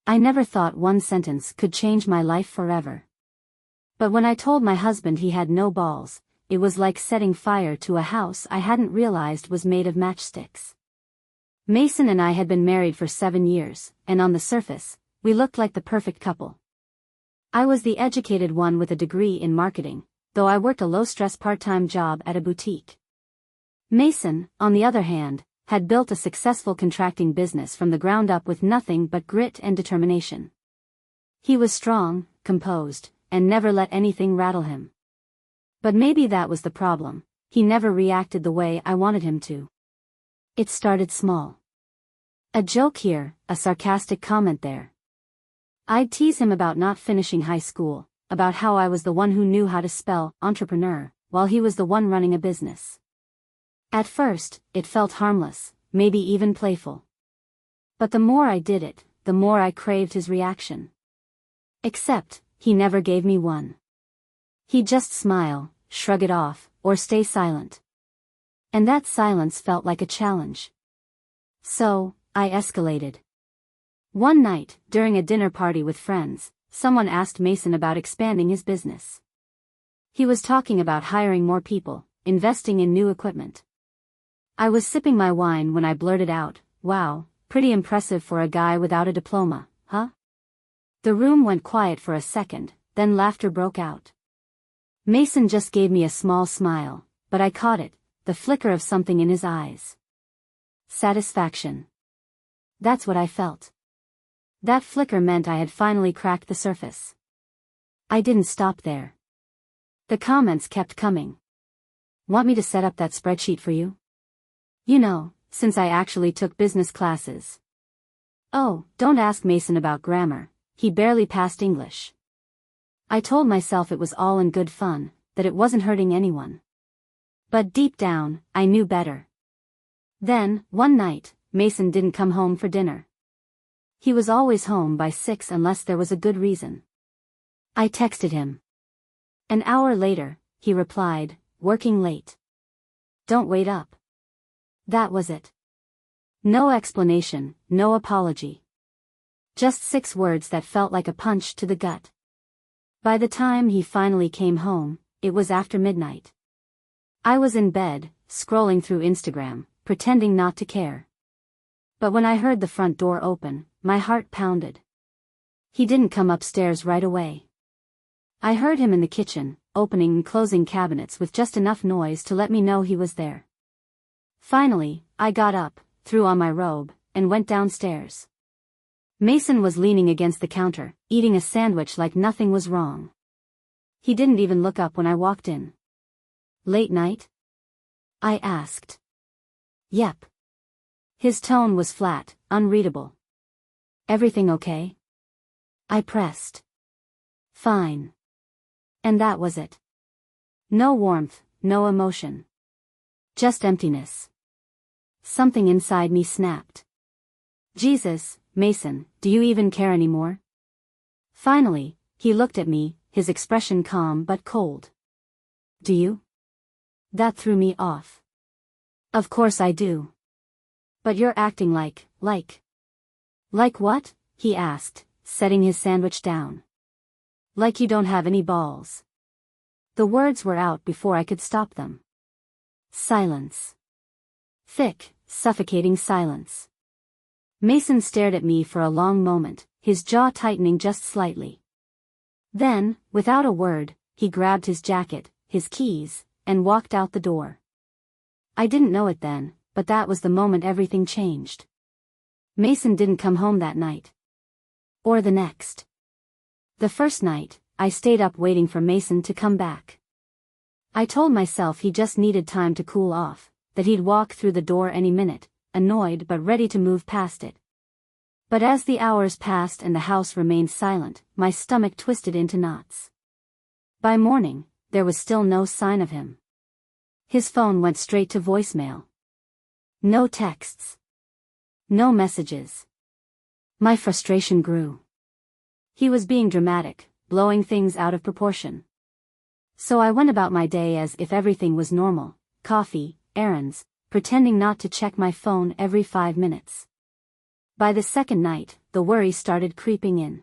I never thought one sentence could change my life forever. But when I told my husband he had no balls, it was like setting fire to a house I hadn't realized was made of matchsticks. Mason and I had been married for 7 years, and on the surface, we looked like the perfect couple. I was the educated one with a degree in marketing, though I worked a low-stress part-time job at a boutique. Mason, on the other hand, had built a successful contracting business from the ground up with nothing but grit and determination. He was strong, composed, and never let anything rattle him. But maybe that was the problem, he never reacted the way I wanted him to. It started small. A joke here, a sarcastic comment there. I'd tease him about not finishing high school, about how I was the one who knew how to spell entrepreneur, while he was the one running a business. At first, it felt harmless, maybe even playful. But the more I did it, the more I craved his reaction. Except, he never gave me one. He'd just smile, shrug it off, or stay silent. And that silence felt like a challenge. So, I escalated. One night, during a dinner party with friends, someone asked Mason about expanding his business. He was talking about hiring more people, investing in new equipment. I was sipping my wine when I blurted out, "Wow, pretty impressive for a guy without a diploma, huh?" The room went quiet for a second, then laughter broke out. Mason just gave me a small smile, but I caught it, the flicker of something in his eyes. Satisfaction. That's what I felt. That flicker meant I had finally cracked the surface. I didn't stop there. The comments kept coming. "Want me to set up that spreadsheet for you? You know, since I actually took business classes." Oh, don't ask Mason about grammar, he barely passed English. I told myself it was all in good fun, that it wasn't hurting anyone. But deep down, I knew better. Then, one night, Mason didn't come home for dinner. He was always home by 6 unless there was a good reason. I texted him. An hour later, he replied, "Working late. Don't wait up." That was it. No explanation, no apology. Just 6 words that felt like a punch to the gut. By the time he finally came home, it was after midnight. I was in bed, scrolling through Instagram, pretending not to care. But when I heard the front door open, my heart pounded. He didn't come upstairs right away. I heard him in the kitchen, opening and closing cabinets with just enough noise to let me know he was there. Finally, I got up, threw on my robe, and went downstairs. Mason was leaning against the counter, eating a sandwich like nothing was wrong. He didn't even look up when I walked in. "Late night?" I asked. "Yep." His tone was flat, unreadable. "Everything okay?" I pressed. "Fine." And that was it. No warmth, no emotion. Just emptiness. Something inside me snapped. "Jesus, Mason, do you even care anymore?" Finally, he looked at me, his expression calm but cold. "Do you?" That threw me off. "Of course I do. But you're acting like. Like what?" he asked, setting his sandwich down. "Like you don't have any balls." The words were out before I could stop them. Silence. Thick, suffocating silence. Mason stared at me for a long moment, his jaw tightening just slightly. Then, without a word, he grabbed his jacket, his keys, and walked out the door. I didn't know it then, but that was the moment everything changed. Mason didn't come home that night. Or the next. The first night, I stayed up waiting for Mason to come back. I told myself he just needed time to cool off, that he'd walk through the door any minute, annoyed but ready to move past it. But as the hours passed and the house remained silent, my stomach twisted into knots. By morning, there was still no sign of him. His phone went straight to voicemail. No texts. No messages. My frustration grew. He was being dramatic, blowing things out of proportion. So I went about my day as if everything was normal, coffee, errands, pretending not to check my phone every 5 minutes. By the second night, the worry started creeping in.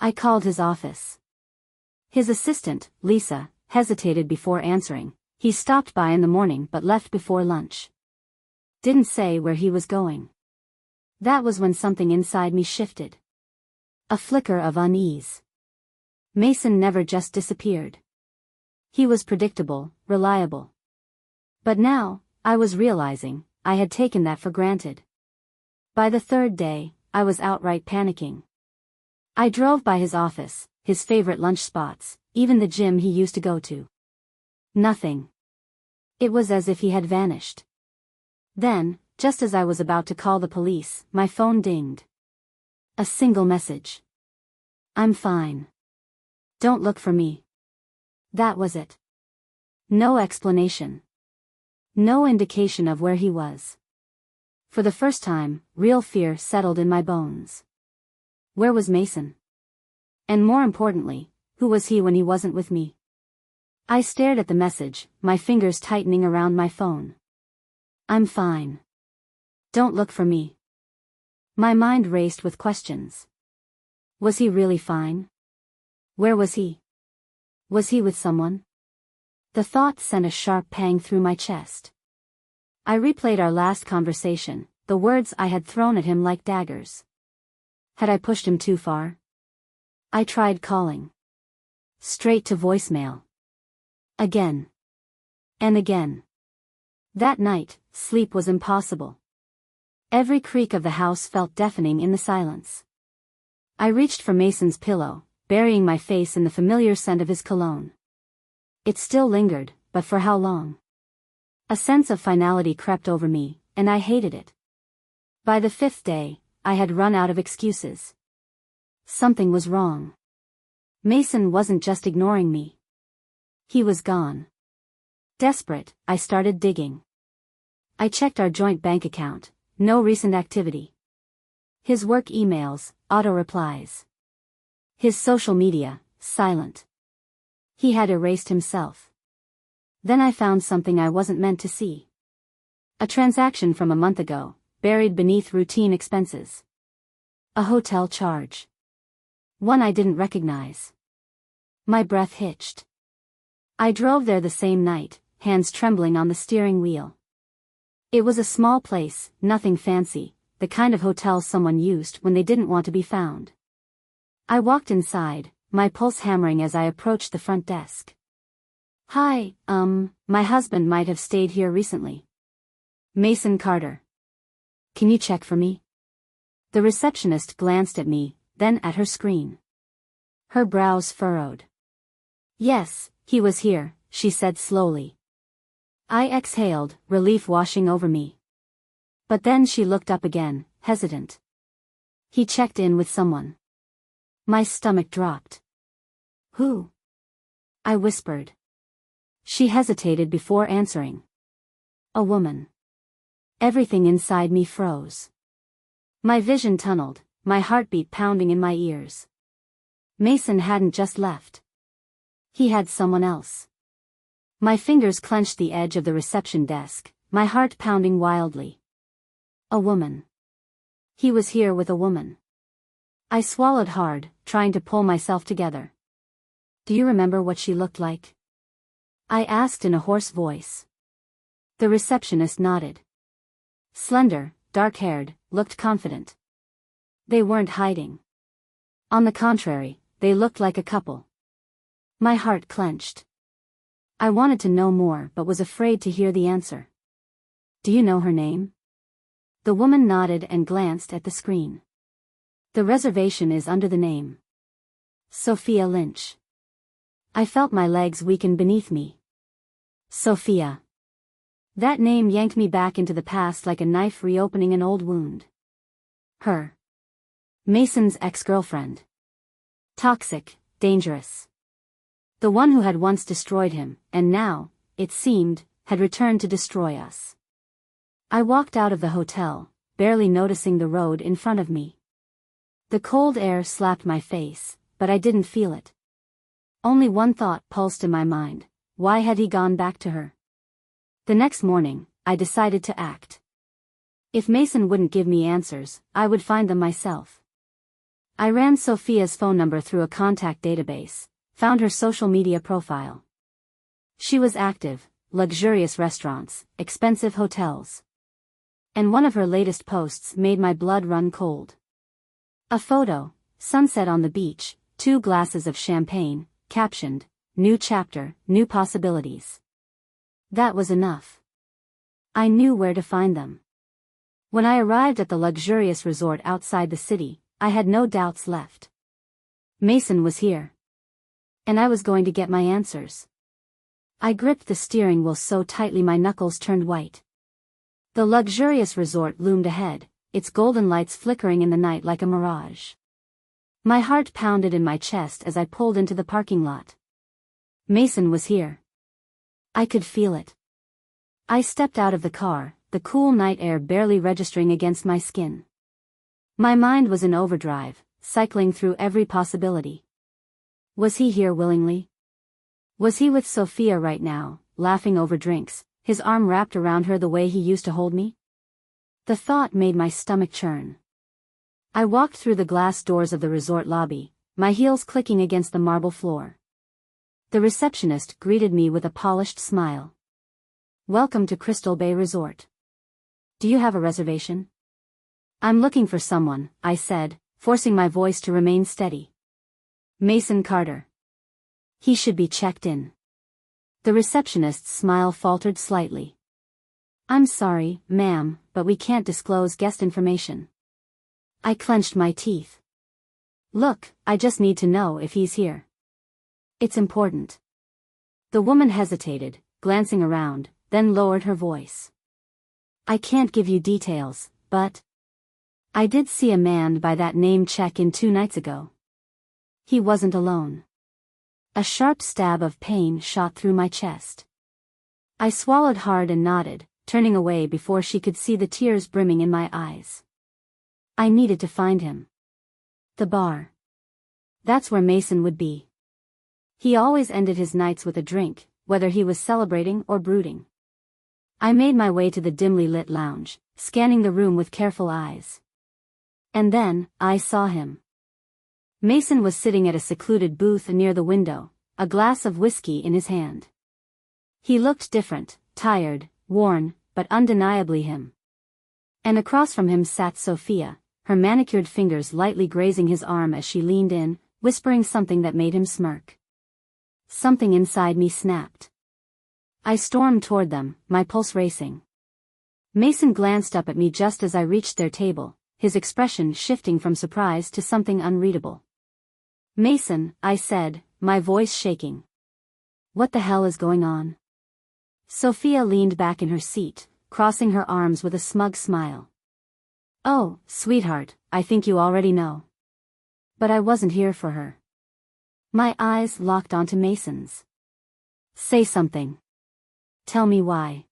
I called his office. His assistant, Lisa, hesitated before answering. He stopped by in the morning but left before lunch. Didn't say where he was going. That was when something inside me shifted. A flicker of unease. Mason never just disappeared. He was predictable, reliable. But now, I was realizing, I had taken that for granted. By the third day, I was outright panicking. I drove by his office, his favorite lunch spots, even the gym he used to go to. Nothing. It was as if he had vanished. Then, just as I was about to call the police, my phone dinged. A single message. I'm fine. Don't look for me. That was it. No explanation. No indication of where he was. For the first time, real fear settled in my bones. Where was Mason? And more importantly, who was he when he wasn't with me? I stared at the message, my fingers tightening around my phone. I'm fine. Don't look for me. My mind raced with questions. Was he really fine? Where was he? Was he with someone? The thought sent a sharp pang through my chest. I replayed our last conversation, the words I had thrown at him like daggers. Had I pushed him too far? I tried calling. Straight to voicemail. Again. And again. That night, sleep was impossible. Every creak of the house felt deafening in the silence. I reached for Mason's pillow, burying my face in the familiar scent of his cologne. It still lingered, but for how long? A sense of finality crept over me, and I hated it. By the fifth day, I had run out of excuses. Something was wrong. Mason wasn't just ignoring me. He was gone. Desperate, I started digging. I checked our joint bank account, no recent activity. His work emails, auto-replies. His social media, silent. He had erased himself. Then I found something I wasn't meant to see. A transaction from a month ago, buried beneath routine expenses. A hotel charge. One I didn't recognize. My breath hitched. I drove there the same night, hands trembling on the steering wheel. It was a small place, nothing fancy, the kind of hotel someone used when they didn't want to be found. I walked inside, my pulse hammering as I approached the front desk. Hi, my husband might have stayed here recently. Mason Carter. Can you check for me? The receptionist glanced at me, then at her screen. Her brows furrowed. Yes, he was here, she said slowly. I exhaled, relief washing over me. But then she looked up again, hesitant. He checked in with someone. My stomach dropped. Who? I whispered. She hesitated before answering. A woman. Everything inside me froze. My vision tunneled, my heartbeat pounding in my ears. Mason hadn't just left. He had someone else. My fingers clenched the edge of the reception desk, my heart pounding wildly. A woman. He was here with a woman. I swallowed hard, trying to pull myself together. Do you remember what she looked like? I asked in a hoarse voice. The receptionist nodded. Slender, dark-haired, looked confident. They weren't hiding. On the contrary, they looked like a couple. My heart clenched. I wanted to know more but was afraid to hear the answer. Do you know her name? The woman nodded and glanced at the screen. The reservation is under the name. Sophia Lynch. I felt my legs weaken beneath me. Sophia. That name yanked me back into the past like a knife reopening an old wound. Her. Mason's ex-girlfriend. Toxic, dangerous. The one who had once destroyed him, and now, it seemed, had returned to destroy us. I walked out of the hotel, barely noticing the road in front of me. The cold air slapped my face, but I didn't feel it. Only one thought pulsed in my mind: why had he gone back to her? The next morning, I decided to act. If Mason wouldn't give me answers, I would find them myself. I ran Sophia's phone number through a contact database, found her social media profile. She was active, luxurious restaurants, expensive hotels. And one of her latest posts made my blood run cold. A photo, sunset on the beach, 2 glasses of champagne, captioned, "New chapter, new possibilities." That was enough. I knew where to find them. When I arrived at the luxurious resort outside the city, I had no doubts left. Mason was here. And I was going to get my answers. I gripped the steering wheel so tightly my knuckles turned white. The luxurious resort loomed ahead, its golden lights flickering in the night like a mirage. My heart pounded in my chest as I pulled into the parking lot. Mason was here. I could feel it. I stepped out of the car, the cool night air barely registering against my skin. My mind was in overdrive, cycling through every possibility. Was he here willingly? Was he with Sophia right now, laughing over drinks, his arm wrapped around her the way he used to hold me? The thought made my stomach churn. I walked through the glass doors of the resort lobby, my heels clicking against the marble floor. The receptionist greeted me with a polished smile. "Welcome to Crystal Bay Resort. Do you have a reservation?" "I'm looking for someone," I said, forcing my voice to remain steady. "Mason Carter. He should be checked in." The receptionist's smile faltered slightly. "I'm sorry, ma'am, but we can't disclose guest information." I clenched my teeth. "Look, I just need to know if he's here. It's important." The woman hesitated, glancing around, then lowered her voice. "I can't give you details, but I did see a man by that name check in 2 nights ago. He wasn't alone." A sharp stab of pain shot through my chest. I swallowed hard and nodded, turning away before she could see the tears brimming in my eyes. I needed to find him. The bar. That's where Mason would be. He always ended his nights with a drink, whether he was celebrating or brooding. I made my way to the dimly lit lounge, scanning the room with careful eyes. And then, I saw him. Mason was sitting at a secluded booth near the window, a glass of whiskey in his hand. He looked different, tired, worn, but undeniably him. And across from him sat Sophia, her manicured fingers lightly grazing his arm as she leaned in, whispering something that made him smirk. Something inside me snapped. I stormed toward them, my pulse racing. Mason glanced up at me just as I reached their table, his expression shifting from surprise to something unreadable. "Mason," I said, my voice shaking. "What the hell is going on?" Sophia leaned back in her seat, crossing her arms with a smug smile. "Oh, sweetheart, I think you already know." But I wasn't here for her. My eyes locked onto Mason's. "Say something. Tell me why."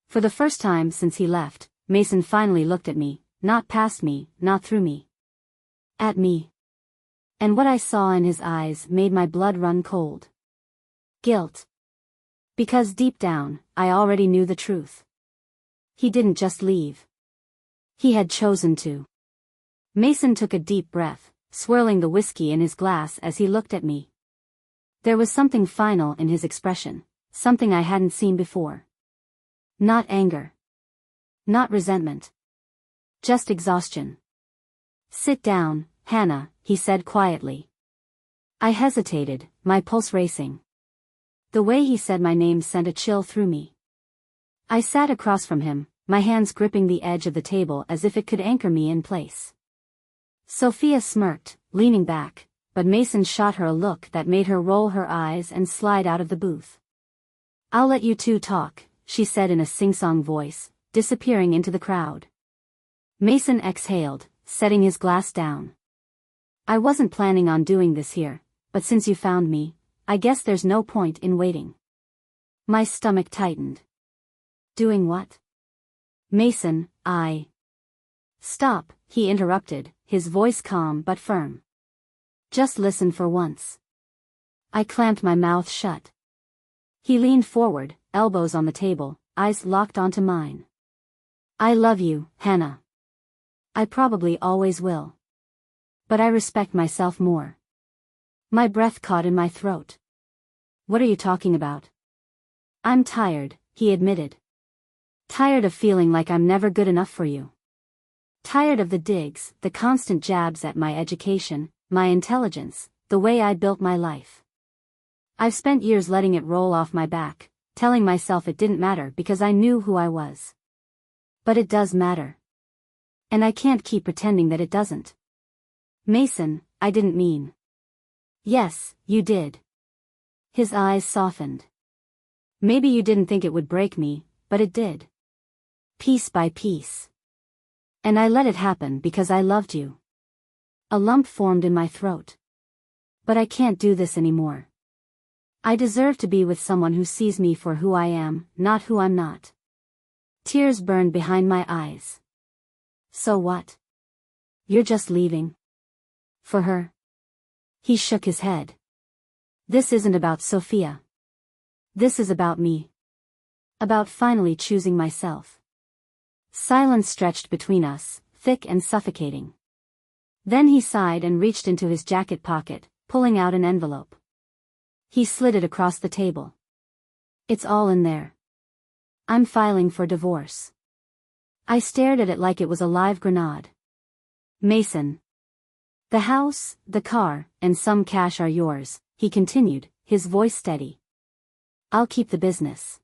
For the first time since he left, Mason finally looked at me, not past me, not through me. At me. And what I saw in his eyes made my blood run cold. Guilt. Because deep down, I already knew the truth. He didn't just leave. He had chosen to. Mason took a deep breath, swirling the whiskey in his glass as he looked at me. There was something final in his expression, something I hadn't seen before. Not anger. Not resentment. Just exhaustion. "Sit down, Hannah," he said quietly. I hesitated, my pulse racing. The way he said my name sent a chill through me. I sat across from him, my hands gripping the edge of the table as if it could anchor me in place. Sophia smirked, leaning back, but Mason shot her a look that made her roll her eyes and slide out of the booth. "I'll let you two talk," she said in a sing-song voice, disappearing into the crowd. Mason exhaled, setting his glass down. "I wasn't planning on doing this here, but since you found me, I guess there's no point in waiting." My stomach tightened. "Doing what?" "Mason, I..." "Stop," he interrupted, his voice calm but firm. "Just listen for once." I clamped my mouth shut. He leaned forward, elbows on the table, eyes locked onto mine. I love you, Hannah. I probably always will. But I respect myself more. My breath caught in my throat. What are you talking about? I'm tired, he admitted. Tired of feeling like I'm never good enough for you. Tired of the digs, the constant jabs at my education, my intelligence, the way I built my life. I've spent years letting it roll off my back, telling myself it didn't matter because I knew who I was. But it does matter. And I can't keep pretending that it doesn't. Mason, I didn't mean. Yes, you did. His eyes softened. Maybe you didn't think it would break me, but it did. Piece by piece. And I let it happen because I loved you. A lump formed in my throat. But I can't do this anymore. I deserve to be with someone who sees me for who I am, not who I'm not. Tears burned behind my eyes. So what? You're just leaving? For her? He shook his head. This isn't about Sophia. This is about me. About finally choosing myself. Silence stretched between us, thick and suffocating. Then he sighed and reached into his jacket pocket, pulling out an envelope. He slid it across the table. It's all in there. I'm filing for divorce. I stared at it like it was a live grenade. Mason. The house, the car, and some cash are yours, he continued, his voice steady. I'll keep the business.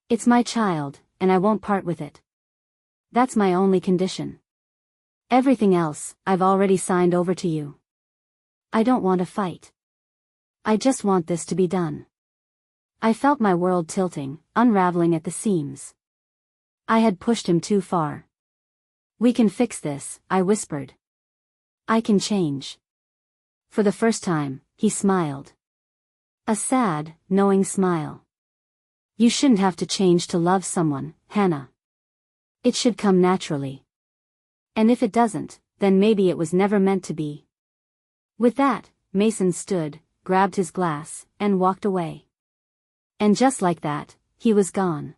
It's my child, and I won't part with it. That's my only condition. Everything else, I've already signed over to you. I don't want to fight. I just want this to be done. I felt my world tilting, unraveling at the seams. I had pushed him too far. We can fix this, I whispered. I can change. For the first time, he smiled. A sad, knowing smile. You shouldn't have to change to love someone, Hannah. It should come naturally. And if it doesn't, then maybe it was never meant to be. With that, Mason stood, grabbed his glass, and walked away. And just like that, he was gone.